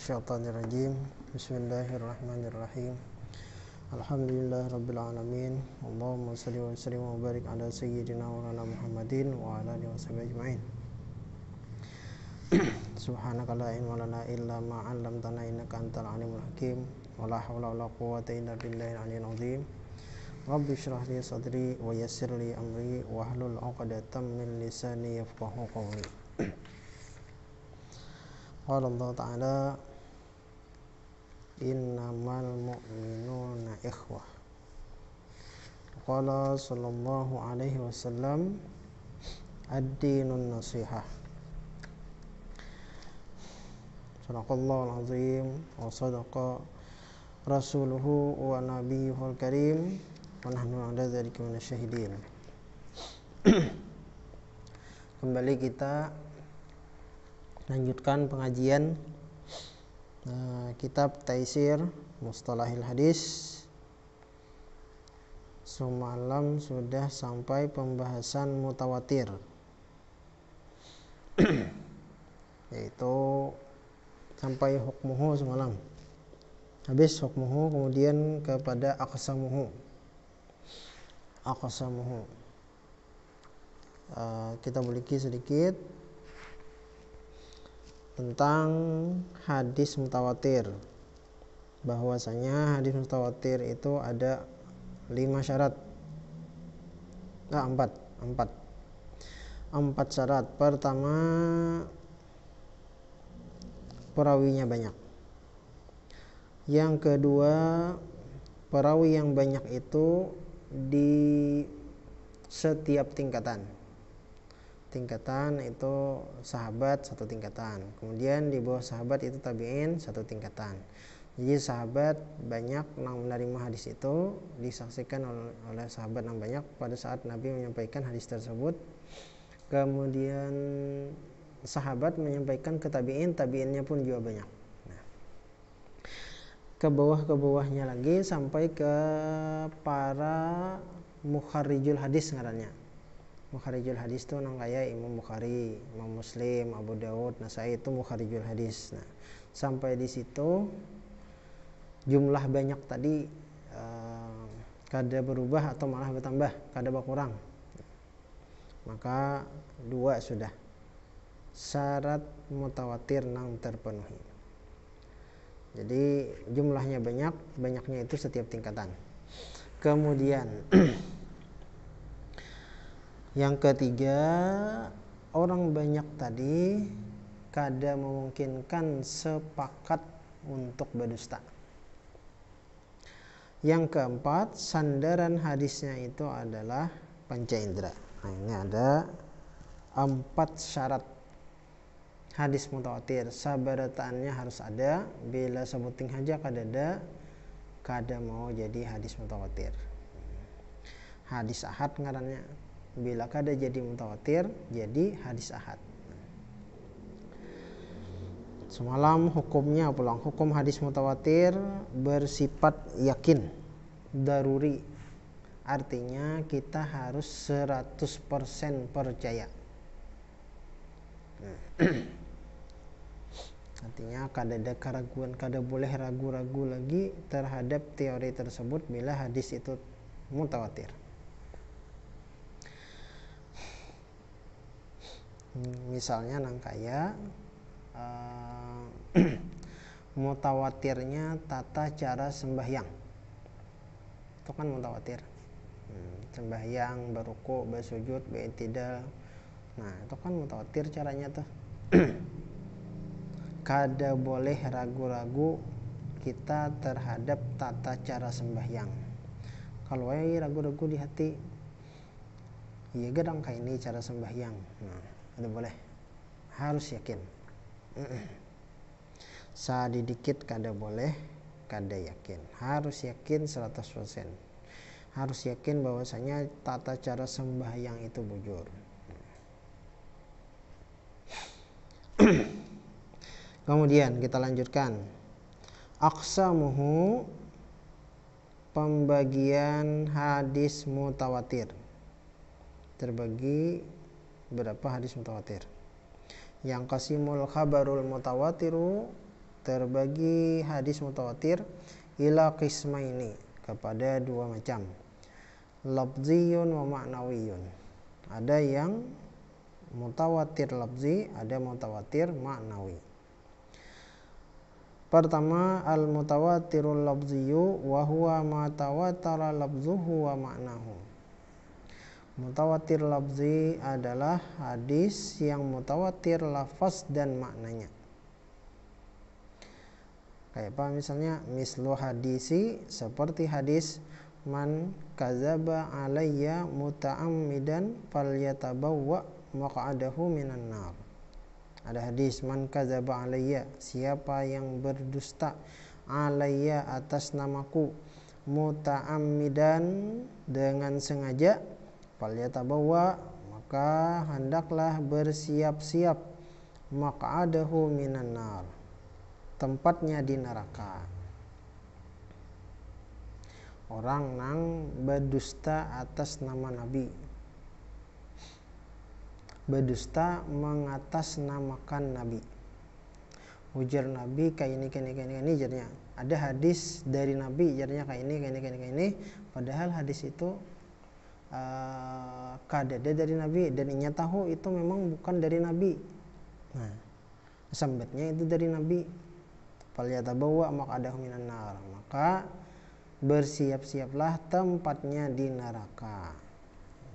minasyaitonirrajim. Bismillahirrahmanirrahim. Alhamdulillahirabbil Allahumma shalli wa sallim wa barik ala sayyidina wa ala Muhammadin wa ala alihi washabihi ajmain. Subhanaka la ilma lana illa ma 'allamtana innaka antal alimul hakim. Wa la haula wa la quwwata illa billahil aliyyil azim. Rabbi shrah li sadri wa yassir li amri wa hlul 'uqdatam min lisani yafqahu qawli. Qala Allah Ta'ala, innamal mu'minuna ikhwah. Qala sallallahu alaihi wasallam, ad-dinun nasihah. Sadaqallahul azim wa sadaqa rasuluhu wa nabiyyuhul karim wa nahnu ala dzalika minasyahidin. Kembali kita lanjutkan pengajian kitab Taisir Mustalahil Hadis. Semalam sudah sampai pembahasan mutawatir, yaitu sampai hukmuhu semalam. Habis hukmuhu, kemudian kepada aqsamuhu. Kita beriki sedikit tentang hadis mutawatir, bahwasanya hadis mutawatir itu ada 5 syarat. 4 syarat. Pertama, perawinya banyak. Yang kedua, perawi yang banyak itu di setiap tingkatan itu sahabat 1 tingkatan, kemudian di bawah sahabat itu tabi'in 1 tingkatan. Jadi sahabat banyak yang menerima hadis itu disaksikan oleh sahabat yang banyak pada saat Nabi menyampaikan hadis tersebut. Kemudian sahabat menyampaikan ke tabi'in, tabi'innya pun juga banyak. Ke bawahnya lagi sampai ke para mukharijul hadis ngarannya. Mukharijul hadis itu nang kaya Imam Bukhari, Imam Muslim, Abu Dawud, Nasai, itu mukharijul hadis. Nah, sampai di situ jumlah banyak tadi kada berubah atau malah bertambah, kada berkurang. Maka 2 sudah syarat mutawatir nang terpenuhi. Jadi jumlahnya banyak, banyaknya itu setiap tingkatan. Kemudian yang ketiga, orang banyak tadi kada memungkinkan sepakat untuk berdusta. Yang keempat, sandaran hadisnya itu adalah panca indera. Nah, ini ada 4 syarat hadis mutawatir. Sabarataannya harus ada. Bila sebuting haja kada mau jadi hadis mutawatir. Hadis ahad ngarannya. Bila kada jadi mutawatir, jadi hadis ahad. Semalam hukumnya pulang. Hukum hadis mutawatir bersifat yakin, daruri. Artinya kita harus 100% percaya. Artinya kada ada keraguan, kada boleh ragu-ragu lagi terhadap teori tersebut bila hadis itu mutawatir. Misalnya nang kaya mutawatirnya tata cara sembahyang, itu kan mutawatir. Sembahyang, beruku, bersujud, be'tidal. Nah, itu kan mutawatir caranya tuh. Kada boleh ragu-ragu kita terhadap tata cara sembahyang. Kalau ragu-ragu di hati, iya gadang kayak ini cara sembahyang. Nah, ada boleh, harus yakin. Sadikit kada boleh, kada yakin. Harus yakin 100%. Harus yakin bahwasanya tata cara sembahyang itu bujur. Kemudian kita lanjutkan. Aqsamuhu, pembagian hadis mutawatir. Terbagi berapa hadis mutawatir? Yang qasimul khabarul mutawatiru terbagi hadis mutawatir ila qismaini, kepada dua macam, lafziyun wa ma'nawiyun. Ada yang mutawatir lafzi, ada mutawatir ma'nawi. Pertama, al mutawatirul lafziyu wa huwa ma tawatara lafzuhu wa ma'nahu. Mutawatir lafzi adalah hadis yang mutawatir lafaz dan maknanya. Kayak apa misalnya? Mislu hadisi, seperti hadis man kadzaba alayya muta'ammidan falyatabawwa maq'adahu minan nar. Ada hadis man kadzaba alayya, siapa yang berdusta, alayya atas namaku, muta'ammidan dengan sengaja, falyatabawwa maka hendaklah bersiap-siap, maq'adahu minan nar, tempatnya di neraka. Orang nang berdusta atas nama Nabi, berdusta mengatasnamakan Nabi, ujar Nabi kayak ini jarnya. Ada hadis dari Nabi jarnya kayak ini, padahal hadis itu kadada dari Nabi, dan inya tahu itu memang bukan dari Nabi. Nah, sambatnya itu dari Nabi. Falyatabawwa maq'adahu minan nar, maka bersiap-siaplah tempatnya di neraka.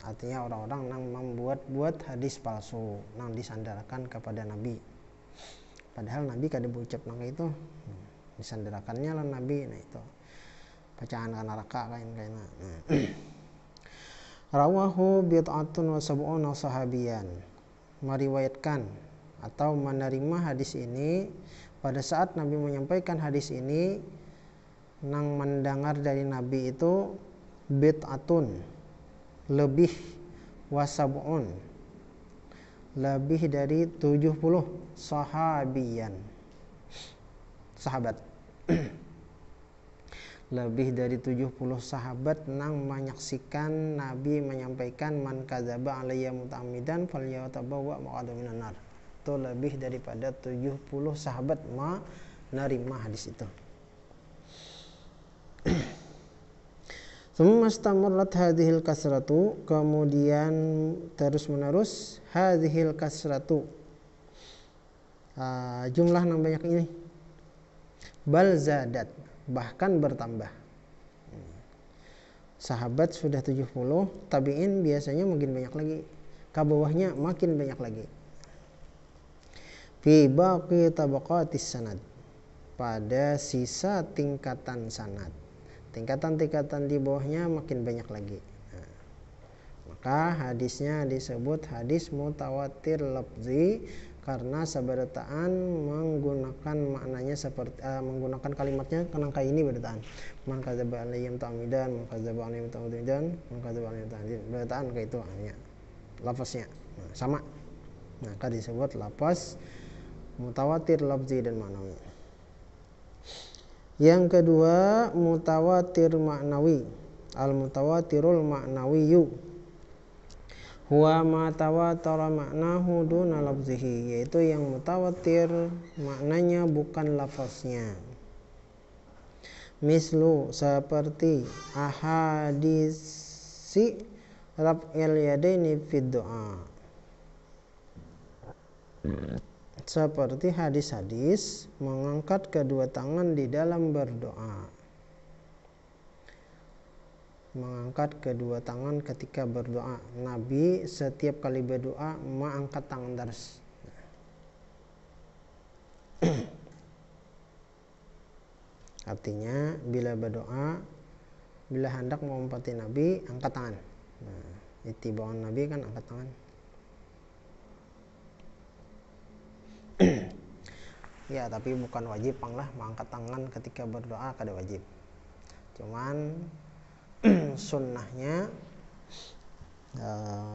Artinya orang-orang yang membuat-buat hadis palsu, yang disandarkan kepada Nabi. Padahal Nabi kada berucap nang itu, disandarakannya lah Nabi. Nah itu bacaan ke neraka kain-kaina. Rawahu bid'atun wa sab'una sahabiyan, meriwayatkan atau menerima hadis ini pada saat Nabi menyampaikan hadis ini, nang mendengar dari Nabi itu bid'atun, lebih, wasab'un, lebih dari 70 sahabiyan, sahabat. Lebih dari 70 sahabat nang menyaksikan Nabi menyampaikan man kadzaba alayya muta'ammidan falyatabawwa maq'adahu minan nar. Itu lebih daripada 70 sahabat menerima hadis itu. Tsumma istamarrat hadhil kasratu, kemudian terus menerus hadhil kasratu, jumlah yang banyak ini, bal zadat, bahkan bertambah. Sahabat sudah 70, tabi'in biasanya makin banyak lagi, ke bawahnya makin banyak lagi. Fi baqi tabaqatis sanad, pada sisa tingkatan sanad, tingkatan-tingkatan di bawahnya makin banyak lagi. Nah, maka hadisnya disebut hadis mutawatir lafzi karena sabarataan menggunakan maknanya seperti menggunakan kalimatnya kenangka ini berataan man kadzaba alayya muta'ammidan, man kadzaba alayya muta'ammidan, man kadzaba alayya muta'ammidan, berataan kayak itu hanya lafaznya sama. Nah, kan disebut lafaz mutawatir lafzi dan maknawi. Yang kedua, mutawatir maknawi. Al mutawatirul maknawiyu huwa ma tawatara maknahu duna lafzihi, yaitu yang mutawatir maknanya bukan lafaznya. Mislu, seperti ahadisi raf'il yadaini fid du'a, seperti hadis-hadis mengangkat kedua tangan di dalam berdoa. Mengangkat kedua tangan ketika berdoa. Nabi setiap kali berdoa mengangkat tangan terus. Artinya bila berdoa, bila hendak mengumpati Nabi, angkat tangan. Nah, itibaan Nabi kan angkat tangan. Ya, tapi bukan wajib lah mengangkat tangan ketika berdoa, kada wajib. Cuman sunnahnya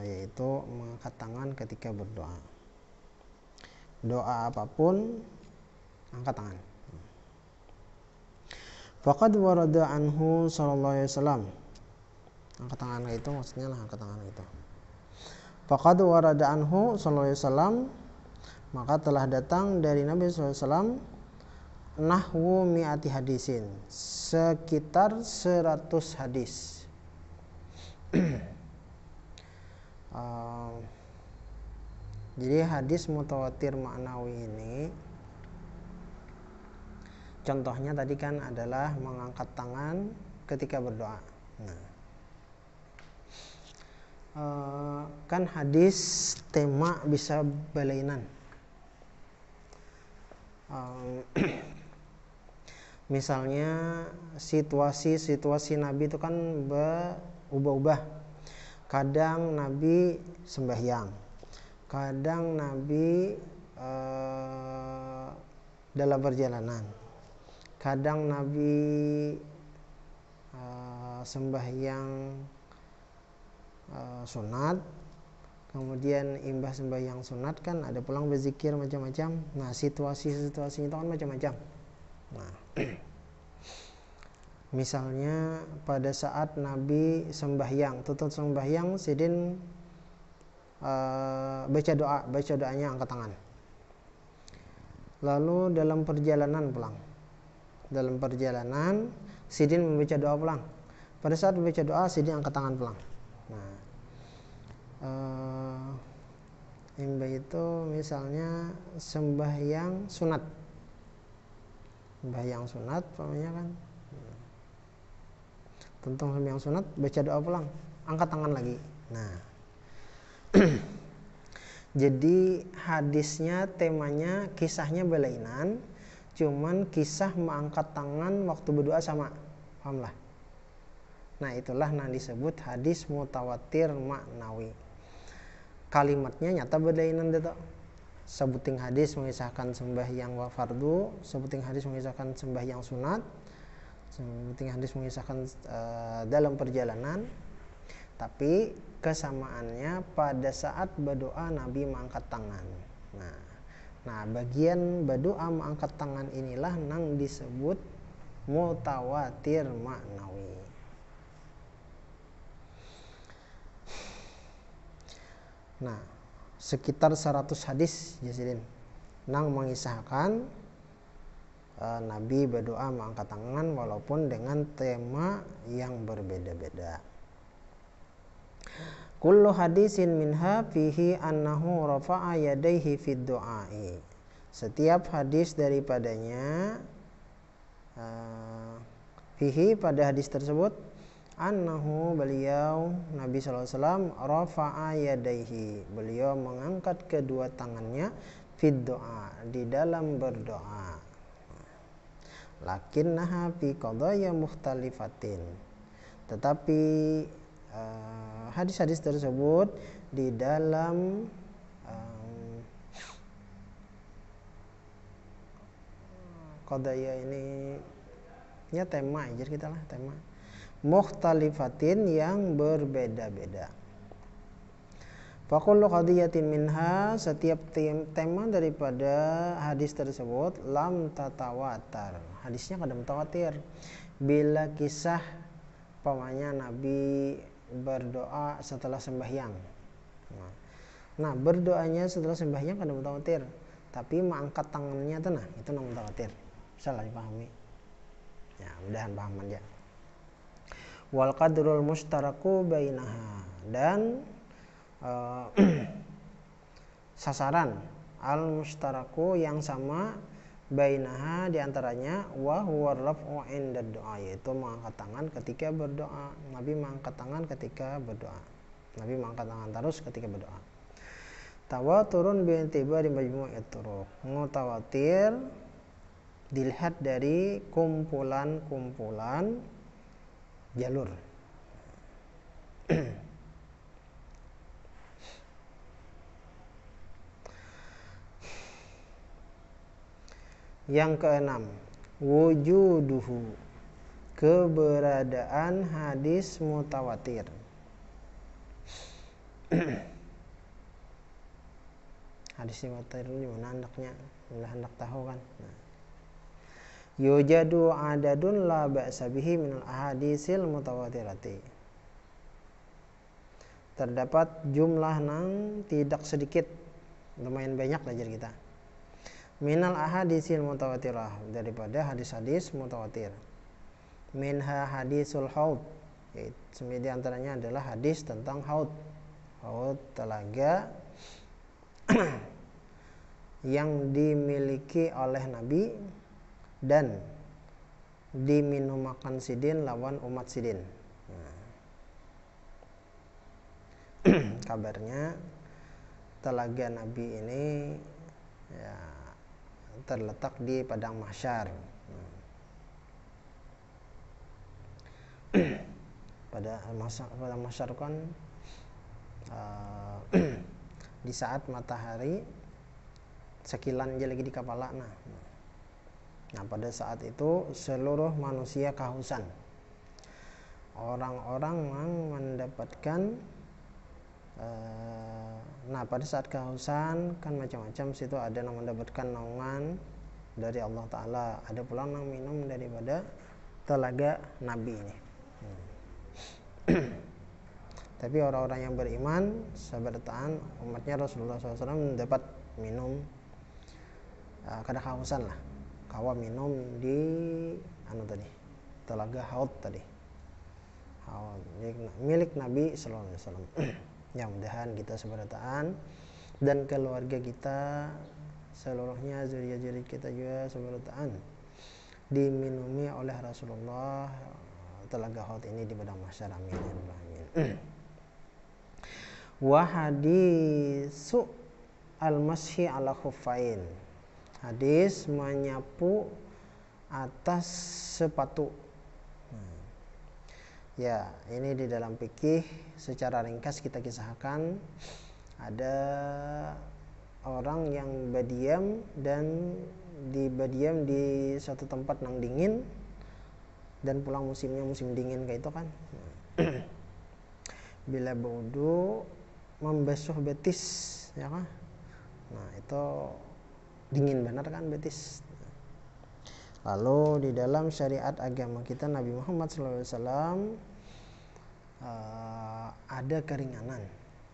yaitu mengangkat tangan ketika berdoa. Doa apapun angkat tangan. Faqad warada anhu sallallahu alaihi wasallam. Angkat tangan itu maksudnya lah angkat tangan itu. Faqad warada anhu sallallahu alaihi wasallam, maka telah datang dari Nabi sallallahu alaihi wasallam nahwu mi'ati hadisin, sekitar 100 hadis. Jadi hadis mutawatir ma'nawi ini contohnya tadi kan adalah mengangkat tangan ketika berdoa. Nah, kan hadis tema bisa balainan. Misalnya situasi Nabi itu kan berubah-ubah. Kadang Nabi sembahyang, kadang Nabi dalam perjalanan, kadang Nabi sembahyang sunat, kemudian imbah sembahyang sunat kan ada pulang berzikir macam-macam. Nah, situasi-situasi itu kan macam-macam. Nah, misalnya pada saat Nabi sembahyang, tutup sembahyang, sidin baca doanya angkat tangan. Lalu dalam perjalanan pulang, dalam perjalanan sidin membaca doa pulang. Pada saat membaca doa sidin angkat tangan pulang. Nah, imbah itu misalnya sembahyang sunat, sembahyang sunat pokoknya kan, tentang sembahyang sunat baca doa pulang, angkat tangan lagi. Nah, jadi hadisnya temanya kisahnya belainan, cuman kisah mengangkat tangan waktu berdoa sama, paham lah. Nah, itulah yang disebut hadis mutawatir maknawi. Kalimatnya nyata belainan detok. Sebuting hadis mengisahkan sembahyang wa fardu, sebuting hadis mengisahkan sembahyang sunat, sebuting hadis mengisahkan dalam perjalanan. Tapi kesamaannya pada saat berdoa Nabi mengangkat tangan. Nah, bagian berdoa mengangkat tangan inilah yang disebut mutawatir maknawi. Nah, sekitar 100 hadis jasidin nang mengisahkan Nabi berdoa mengangkat tangan walaupun dengan tema yang berbeda-beda. Kullu hadisin minha fihi annahu rafa'a yadayhi fid du'ai. Setiap hadis daripadanya fihi pada hadis tersebut annahu beliau Nabi SAW rafa'a yadaihi, beliau mengangkat kedua tangannya fid doa, di dalam berdoa. Lakinnaha fi qadaya mukhtalifatin, tetapi hadis-hadis tersebut di dalam qadaya ini ya tema aja kita lah, tema mukhtalifatin yang berbeda-beda. Faqullu qadiyatin minha, setiap tema daripada hadis tersebut lam tatawatar, hadisnya kada mutawatir. Bila kisah pamanya Nabi berdoa setelah sembahyang, nah berdoanya setelah sembahyang kada mutawatir, tapi mengangkat tangannya itu nah itu nang mutawatir. Bisa lah dipahami ya, mudahan paham aja. Wal qadrul mushtaraku bainaha, dan sasaran al mushtaraku yang sama bainaha diantaranya wa huwa raf'u inda doa, yaitu mengangkat tangan ketika berdoa. Nabi mengangkat tangan ketika berdoa, Nabi mengangkat tangan terus ketika berdoa. Tawaturun bi i'tibari majmu'it turuq, mutawatir dilihat dari kumpulan-kumpulan jalur. Yang keenam, wujuduhu, keberadaan hadis mutawatir. Hadis mutawatir ini mana hendaknya, hendak tahu kan. Nah, yujadu adadun la ba'sa bihi minal ahadisil mutawatirati, terdapat jumlah nang tidak sedikit, lumayan banyak belajar kita, minal ahadisil mutawatirah, daripada hadis-hadis mutawatir. Minha hadisul haud, yaitu di antaranya adalah hadis tentang haud telaga yang dimiliki oleh Nabi dan diminumakan sidin lawan umat sidin. Kabarnya telaga Nabi ini ya, terletak di padang mahsyar. Pada mahsyar kan di saat matahari sekilan aja lagi di kepala. Nah pada saat itu seluruh manusia kehausan. Orang-orang yang mendapatkan nah pada saat kehausan kan macam-macam, situ ada yang mendapatkan naungan dari Allah Ta'ala, ada pula yang minum daripada telaga Nabi ini. Tapi orang-orang yang beriman sebertaan umatnya Rasulullah SAW dapat minum kada kehausan lah, kawa minum di telaga haud tadi, haud milik Nabi Sallallahu Alaihi Wasallam. Ya mudahan kita sebertaan dan keluarga kita seluruhnya, zuriat-zuriat kita juga sebertaan diminumi oleh Rasulullah telaga haud ini di padang mahsyar. Amin. Wa hadisu al-mashi ala khuffain, hadis menyapu atas sepatu. Ya, ini di dalam fikih secara ringkas kita kisahkan, ada orang yang berdiam di suatu tempat yang dingin dan pulang musimnya musim dingin kayak itu kan. Bila berwudu membasuh betis, ya kan? Nah itu dingin benar kan betis. Lalu di dalam syariat agama kita Nabi Muhammad SAW ada keringanan.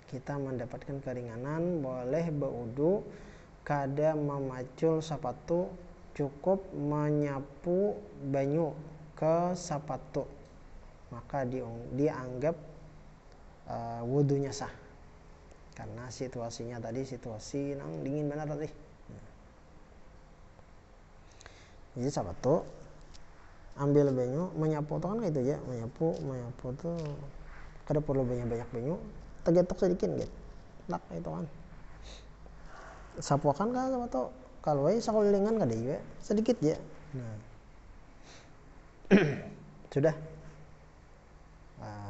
Kita mendapatkan keringanan, boleh berwudu kada memacul sepatu, cukup menyapu banyu ke sepatu, maka dianggap wudunya sah. Karena situasinya tadi situasi yang dingin benar tadi. Jadi sepatu ambil banyu, menyapu tuh kan gitu ya, menyapu tuh kada perlu banyak banyu, tegetok sedikit gitu. Nak itu kan. Sapuakan kan sepatu, kalau sakulingan kada juga sedikit ya. Nah. Sudah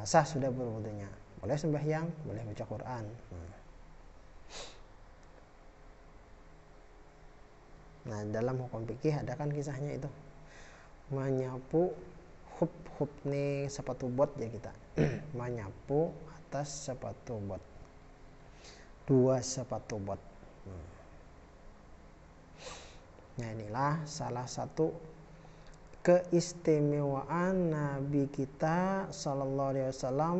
sah sudah berwudunya. Boleh sembahyang, boleh baca Quran. Nah, dalam hukum fikih ada kan kisahnya itu. Menyapu hub nih sepatu bot ya kita. Menyapu atas sepatu bot. 2 sepatu bot. Nah, inilah salah satu keistimewaan Nabi kita Sallallahu Alaihi Wasallam,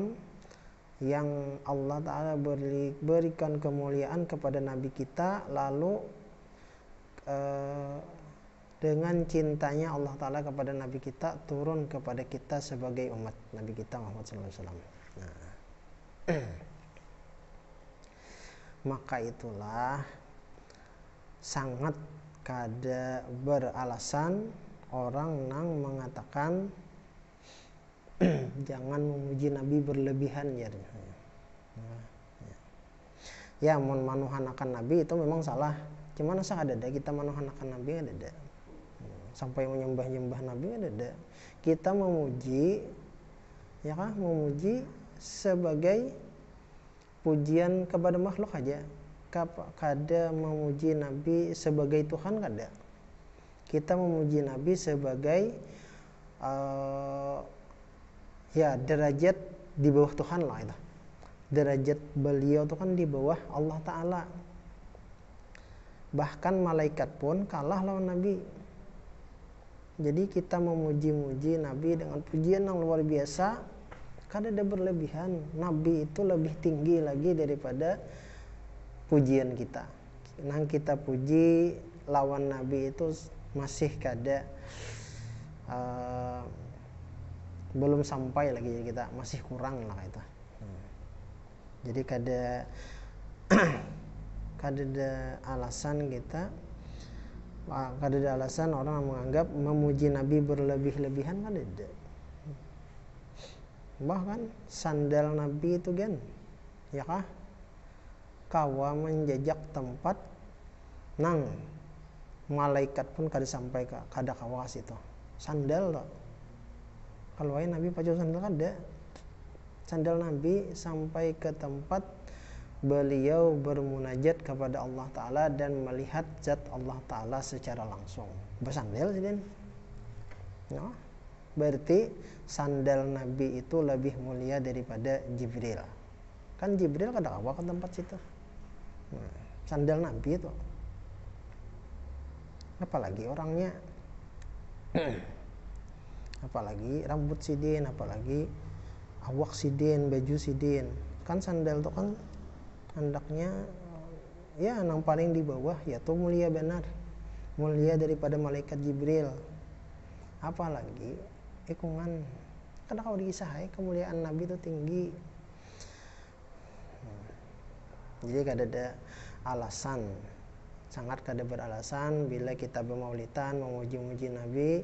yang Allah Ta'ala berikan kemuliaan kepada Nabi kita, lalu dengan cintanya Allah Ta'ala kepada Nabi kita turun kepada kita sebagai umat Nabi kita Muhammad SAW. Nah. Maka itulah sangat kada beralasan orang yang mengatakan jangan memuji Nabi berlebihan ya. Ya, manuhan akan Nabi itu memang salah. Cuman asa ada kita manuhan akan Nabi ada. Sampai menyembah Nabi ada. Kita memuji ya kan, memuji sebagai pujian kepada makhluk aja. Kada memuji Nabi sebagai Tuhan kada. Kita memuji Nabi sebagai ya derajat di bawah Tuhan lah itu. Derajat beliau itu kan di bawah Allah Ta'ala. Bahkan malaikat pun kalah lawan Nabi. Jadi kita memuji-muji Nabi dengan pujian yang luar biasa, kada ada berlebihan. Nabi itu lebih tinggi lagi daripada pujian kita. Nang kita puji lawan Nabi itu masih kada belum sampai lagi, jadi kita masih kurang lah kita. Jadi kada ada alasan kita, kada ada alasan orang menganggap memuji Nabi berlebih-lebihan, kan ada. Bahkan sandal Nabi itu kan, ya kah, kawa menjejak tempat nang malaikat pun kada sampai kada kawa situ. Sandal toh. Kalau Nabi pacu sandal kada. Sandal Nabi sampai ke tempat beliau bermunajat kepada Allah Ta'ala dan melihat zat Allah Ta'ala secara langsung. Bersandal sih, ya, berarti sandal Nabi itu lebih mulia daripada Jibril. Kan Jibril kada kawa ke tempat situ. Sandal Nabi itu, apalagi orangnya, apalagi rambut sidin, apalagi awak sidin, baju sidin. Kan sandal itu kan hendaknya ya nang paling di bawah, yaitu mulia benar, mulia daripada malaikat Jibril. Apalagi ikungan kada kau dikisahai kemuliaan Nabi itu tinggi. Jadi kada ada alasan, sangat kada beralasan bila kita bermaulidan memuji-muji Nabi,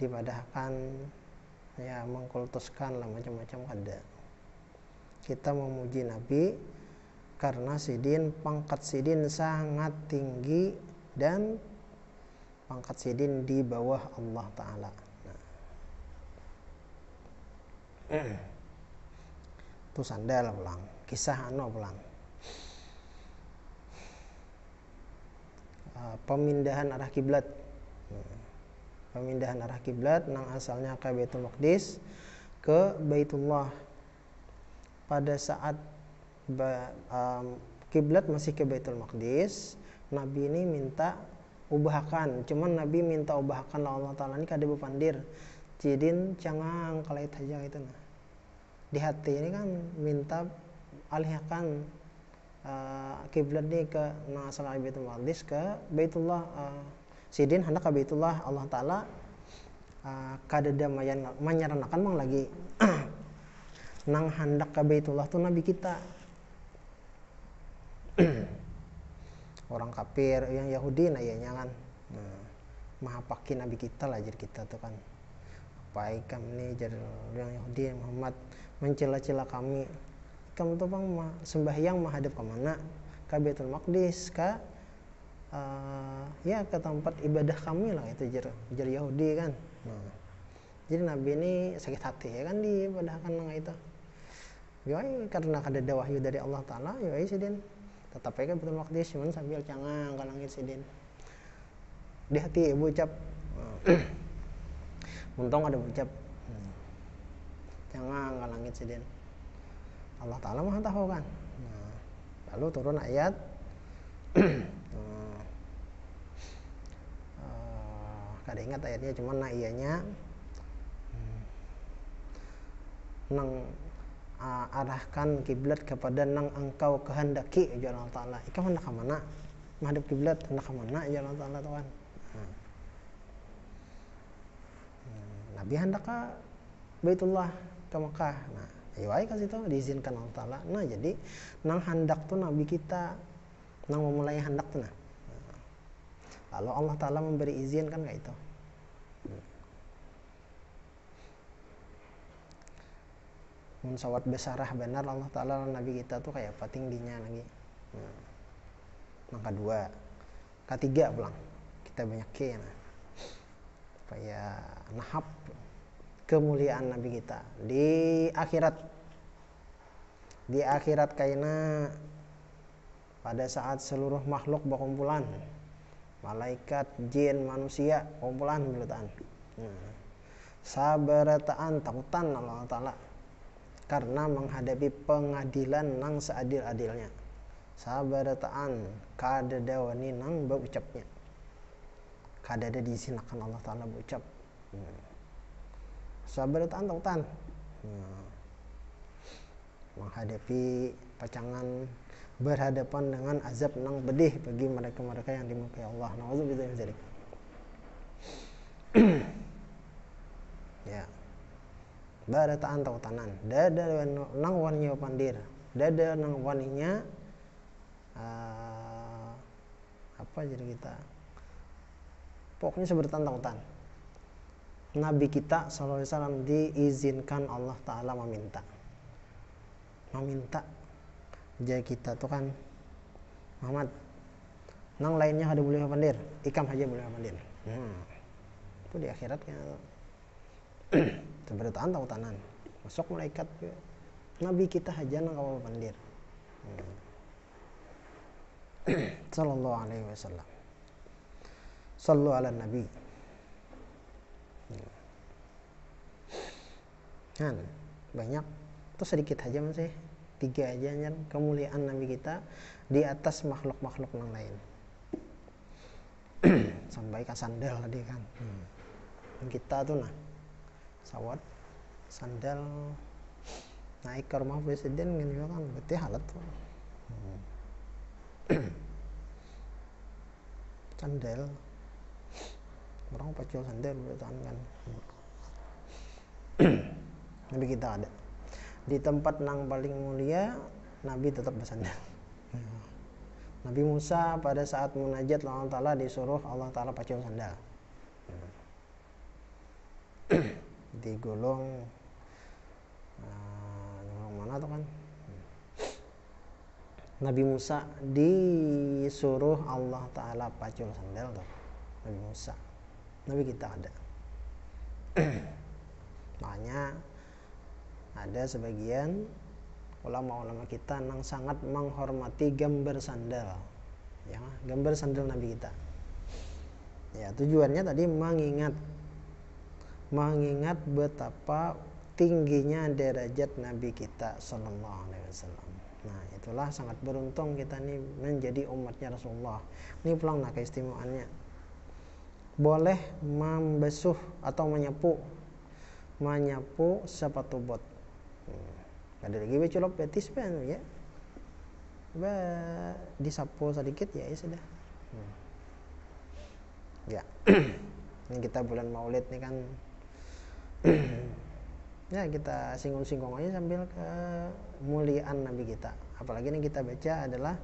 dipadahkan ya mengkultuskan lah macam-macam, kada. Kita memuji Nabi karena sidin, pangkat sidin sangat tinggi dan pangkat sidin di bawah Allah Ta'ala. Itu sandal pulang, kisah pulang. Pemindahan arah kiblat. Pemindahan arah kiblat nang asalnya ke Baitul Maqdis ke Baitullah. Pada saat kiblat masih ke Baitul Maqdis, Nabi ini minta ubahkan. Cuman Nabi minta ubahkan Allah Ta'ala ini kada bepandir. Jidin cangang kalait aja gitu nah. Di hati ini kan minta alihkan kiblat ni ke nang asal Baitul Maqdis ke Baitullah. Sidin hendak ke Baitullah, Allah Ta'ala kadada manyaranakan mang lagi nang hendak ke Baitullah tuh Nabi kita. Orang kafir yang Yahudi nah ianya kan maha pakai Nabi kita lah, jadi kita tuh kan baik kami nih jadi yang Yahudi Muhammad mencela-cela kami. Kamu tuh bang sembahyang menghadap ke mana? Ke Baitul Maqdis, ke ya ke tempat ibadah kami lah, itu jadi Yahudi kan. Jadi Nabi ini sakit hati ya kan diibadahkan nang itu. Yoi karena kada ada wahyu dari Allah Ta'ala, yoi sidin tetap aja Baitul Maqdis, cuman sambil cangang ke langit sidin. Di hati ibu ucap untung ada ucap cangang ke langit sidin. Allah Ta'ala maha tahu kan. Lalu turun ayat kada ingat ayatnya, cuman nah ianya nang arahkan kiblat kepada nang engkau kehendaki ya Allah Ta'ala. Ikau hendak ke mana? Menghadap kiblat hendak ke mana ya Allah Ta'ala tuan. Nabi hendak ke Baitullah, ke Mekah. Nah, ayo ke situ diizinkan Allah Ta'ala. Nah, jadi nang hendak tuh Nabi kita nang memulai hendak tuh nah. Lalu Allah Ta'ala memberi izin kan kayak itu. Sawat besarah benar Allah Ta'ala Nabi kita tuh kayak apa tingginya lagi. Yang kedua, ketiga pulang kita banyakin supaya nahap kemuliaan Nabi kita di akhirat. Di akhirat kaina pada saat seluruh makhluk berkumpulan, malaikat, jin, manusia kumpulan belutan. Sabarataan takutan Allah Ta'ala karena menghadapi pengadilan nang seadil-adilnya. Sabarataan kada dawani nang berucapnya, kada ada diizinakan Allah Ta'ala berucap. Sabarataan takutan menghadapi pacangan berhadapan dengan azab nang pedih bagi mereka-mereka yang dimurkai Allah. Nauzubillah min dzalik. Ya. Barataan tautanan. Dada nang waninya pandir. Dada nang waninya apa jadi kita? Pokoknya sebertan tautan. Nabi kita sallallahu alaihi wasallam diizinkan Allah taala meminta. Jadi kita tuh kan Muhammad nang lainnya ada boleh pandir, ikam aja boleh pandir. Itu di akhirat kan seberataan tautanan. Masuk malaikat juga. Nabi kita aja nang kawal pandir. Sallallahu alaihi wasallam. Sallu ala nabi. Kan banyak itu sedikit aja masih 3 aja kan kemuliaan Nabi kita di atas makhluk-makhluk yang lain. Sampai ke sandal tadi kan. Kita tuh sawat sandal naik ke rumah presiden kan juga kan berarti halat tuh. Sandal orang pacul sandal bertahan kan. Nabi kita ada di tempat nang paling mulia, Nabi tetap bersandar. Nabi Musa pada saat munajat Allah Ta'ala disuruh Allah Ta'ala pacul sandal. Digulung mana tuh kan? Nabi Musa disuruh Allah Ta'ala pacul sandal tuh. Nabi Musa. Nabi kita ada. Makanya ada sebagian ulama-ulama kita yang sangat menghormati gambar sandal, ya, gambar sandal Nabi kita. Ya, tujuannya tadi mengingat betapa tingginya derajat Nabi kita Sallallahu Alaihi Wasallam. Nah, itulah sangat beruntung kita nih menjadi umatnya Rasulullah. Ini pulang keistimewaannya. Boleh membasuh atau menyapu sepatu bot. Ada lagi beculop betis pen ya. Disapu sedikit ya sudah. Ya. Ini kita bulan Maulid nih kan. Ya kita singgung-singgung aja sambil kemuliaan Nabi kita. Apalagi yang kita baca adalah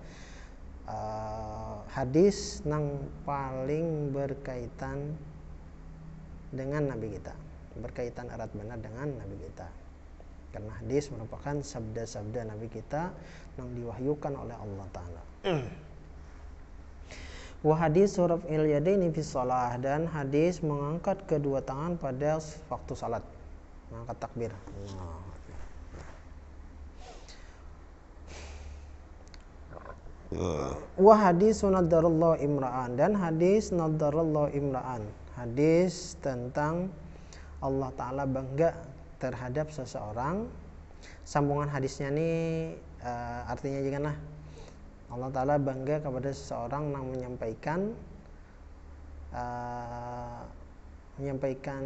hadis yang paling berkaitan dengan Nabi kita, berkaitan erat benar dengan Nabi kita. Karena hadis merupakan sabda-sabda Nabi kita yang diwahyukan oleh Allah Ta'ala. Wa hadis suraf il yadaini fi shalah, dan hadis mengangkat kedua tangan pada waktu salat, mengangkat takbir. Wa hadis nadarallahu imra'an, dan hadis nadarallahu imra'an, hadis tentang Allah Ta'ala bangga terhadap seseorang. Sambungan hadisnya ini artinya juga nah, Allah Ta'ala bangga kepada seseorang yang menyampaikan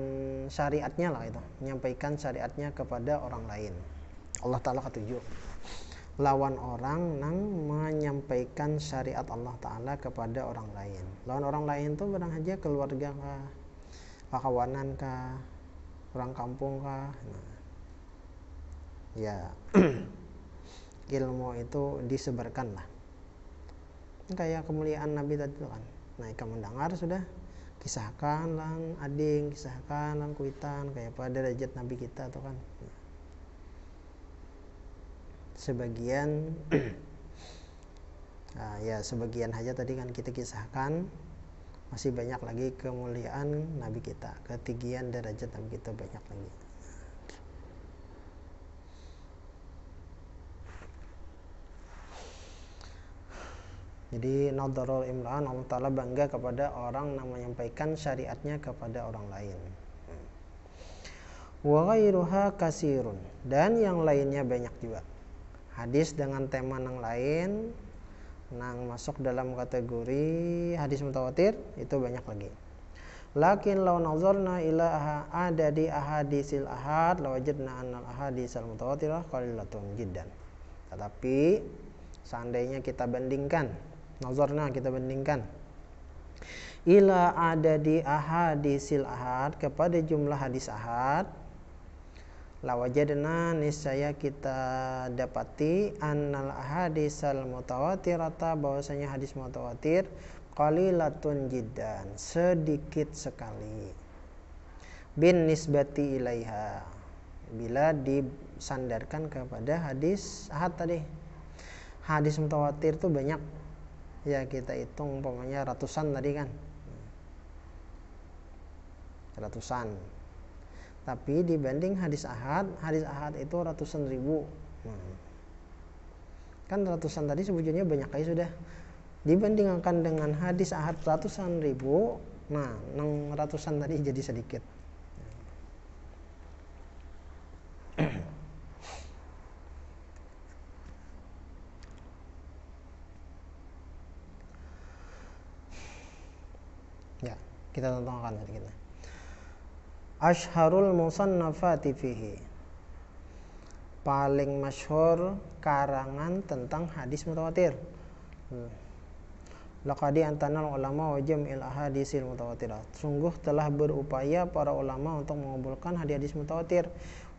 syariatnya lah itu, menyampaikan syariatnya kepada orang lain. Allah Ta'ala ketujuh lawan orang yang menyampaikan syariat Allah Ta'ala kepada orang lain. Lawan orang lain itu barang aja keluarga kah, kawanan kah, orang kampung kah. Nah, ya ilmu itu disebarkan lah. Kayak kemuliaan Nabi tadi kan. Nah, kamu mendengar sudah, kisahkan lang ading, kisahkan lang kuitan kayak pada derajat Nabi kita tuh kan. Sebagian ya sebagian aja tadi kan kita kisahkan. Masih banyak lagi kemuliaan Nabi kita, ketinggian derajat Nabi kita banyak lagi. Jadi nadarul imran, Allah Ta'ala bangga kepada orang yang menyampaikan syariatnya kepada orang lain. Wa ghairuha kasirun, dan yang lainnya banyak juga. Hadis dengan tema yang lain nang masuk dalam kategori hadis mutawatir itu banyak lagi. Lakin law nazarna ila adadi ahadisil ahad lawajadna annal ahadisal mutawatirah qalilatun jiddan. Tetapi seandainya kita bandingkan, nazarna kita bandingkan, ila adadi ahadisil ahad, kepada jumlah hadis ahad, lawajadna, niscaya kita dapati, annal ahadisal mutawatirata, bahwasanya hadis mutawatir, qalilatun jiddan, sedikit sekali, bin nisbati ilaiha, bila disandarkan kepada hadis ahad tadi. Hadis mutawatir itu banyak ya, kita hitung umpamanya ratusan tadi kan, ratusan. Tapi dibanding hadis ahad itu ratusan ribu. Kan ratusan tadi sebetulnya banyak kali sudah. Dibandingkan dengan hadis ahad ratusan ribu, nah yang ratusan tadi jadi sedikit. Ya, kita tontonkan sedikit. Asyharul musannafati fihi, paling masyhur karangan tentang hadis mutawatir. Laqad antanal ulama wa jam'il ahadisil mutawatirat, sungguh telah berupaya para ulama untuk mengumpulkan hadis mutawatir,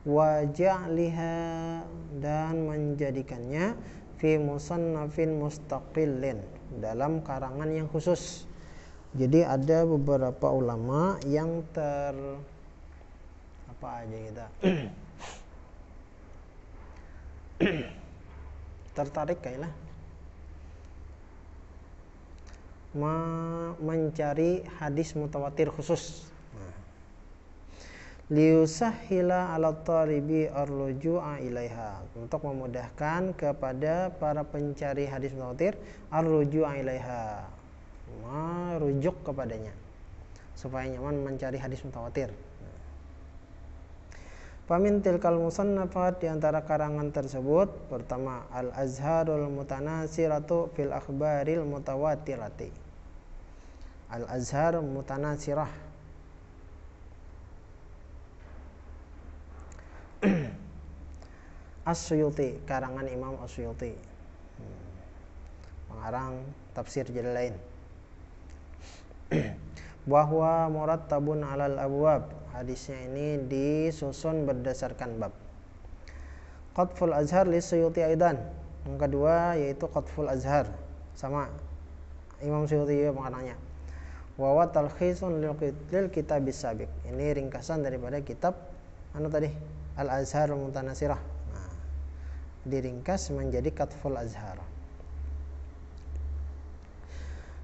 wa ja'liha, dan menjadikannya, fi musannafin mustaqillin, dalam karangan yang khusus. Jadi ada beberapa ulama yang tertarik kayaknya mencari hadis mutawatir khusus, liusahhila ala talibi ar-ruju'a ilaiha, untuk memudahkan kepada para pencari hadis mutawatir ar-ruju'a ilaiha, merujuk kepadanya, supaya nyaman mencari hadis mutawatir. Famin tilkal musannafat, di antara karangan tersebut, pertama al-azharul mutanasiratu fil akhbaril mutawatirati. Al-azhar mutanasirah, As-Suyuti, karangan Imam As-Suyuti, pengarang tafsir Jalalain. Bahwa murattabun alal abwab, hadisnya ini disusun berdasarkan bab. Qatful Azhar li Suyuti aidan, yang kedua yaitu Qatful Azhar, sama Imam Suyuti juga pengarangnya. Wa wa talkhisun lil kitab sabiq, ini ringkasan daripada kitab tadi Al-Azhar Mutanasirah. Nah, diringkas menjadi Qatful Azhar.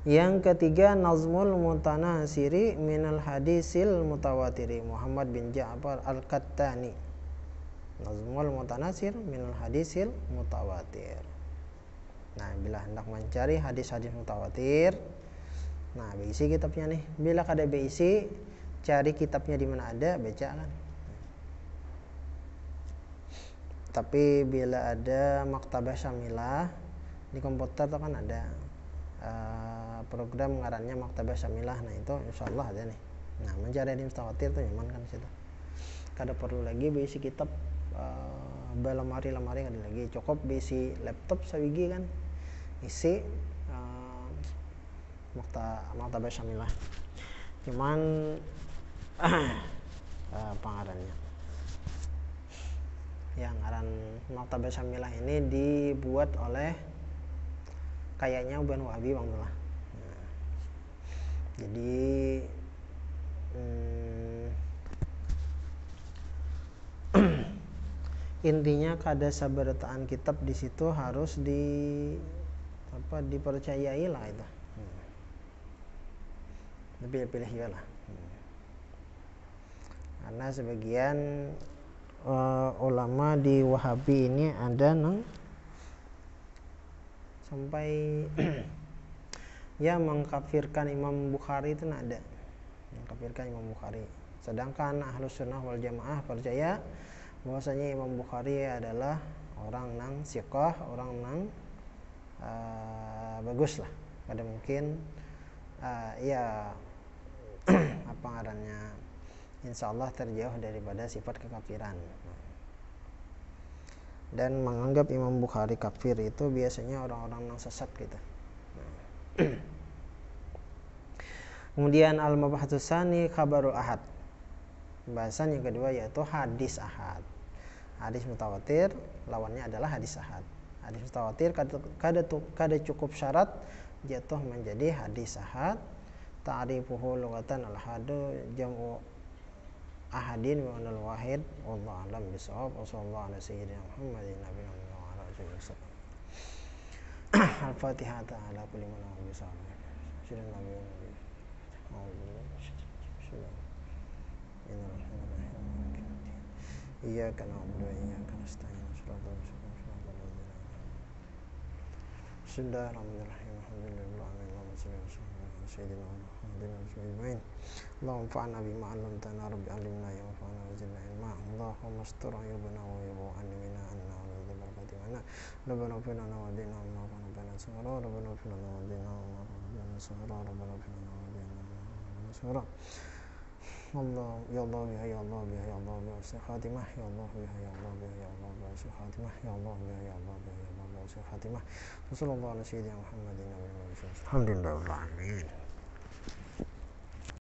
Yang ketiga Nazmul Mutanasiri minal hadisil mutawatiri, Muhammad bin Ja'far Al-Qattani. Nazmul Mutanasir minal hadisil mutawatir. Nah, bila hendak mencari hadis-hadis mutawatir, nah beisi kitabnya nih. Bila kada beisi, cari kitabnya di mana ada, baca kan. Tapi bila ada Maktabah Syamilah di komputer itu kan ada program ngarannya Maktabah Syamilah. Nah itu insyaallah ada nih. Nah mencari hadis mutawatir tuh nyaman kan situ. Kada perlu lagi beisi kitab lemari kada lagi, cukup beisi laptop sawigi kan, isi Maktabah Syamilah. Cuman pengarannya yang ngaran Maktabah Syamilah ini dibuat oleh kayaknya Uban Wahabi Bang Dullah. Nah, jadi intinya kada sabarataan kitab di situ harus dipercayai lah itu. Pilih-pilih juga lah. Karena sebagian ulama di Wahabi ini ada nang sampai ya mengkafirkan Imam Bukhari itu ada, mengkafirkan Imam Bukhari. Sedangkan Ahlus Sunnah wal Jamaah percaya bahwasanya Imam Bukhari adalah orang nang siqah, orang nang bagus lah. Kada mungkin ya apa ngarannya, insyaallah terjauh daripada sifat kekafiran. dan menganggap Imam Bukhari kafir itu biasanya orang-orang yang sesat gitu. Kemudian al-mabhatus tsani khabarul ahad. Pembahasan yang kedua yaitu hadis ahad. Hadis mutawatir lawannya adalah hadis ahad. Hadis mutawatir kada cukup syarat jatuh menjadi hadis ahad. Ta'rifuhu lughatan al-ahadu jam'u ahadin wa anal wahid wallahu a'lam bishawab wa sallallahu ala sayyidina Muhammadin nabiyina wa ala alihi wasallam. Al-Fatihah ta'ala kulli man wa bisallam. Syukur nabiyina iyyaka na'budu wa iyyaka nasta'in shiratal mustaqim. Bismillahirrahmanirrahim. Alhamdulillahi rabbil alamin. Sayyidina Muhammadin ajma'in. Allahumma fa'alna bima 'allamtana rabbi 'allimna ya fa'alna wa zidna ilma. Allahumma astur 'ayubana wa 'ayuba 'allimna anna wa la barakati mana. Rabbana fil lana wa dina wa rabbana sura rabbana fil lana wa dina wa rabbana sura rabbana fil lana wa dina wa sura. Allah ya Allah ya Allah ya Allah ya husnul khatimah ya Allah ya Allah ya Allah ya husnul khatimah ya Allah ya Allah ya Allah ya husnul khatimah. Sallallahu alaihi wa sallam Muhammadin nabiyina Alhamdulillah.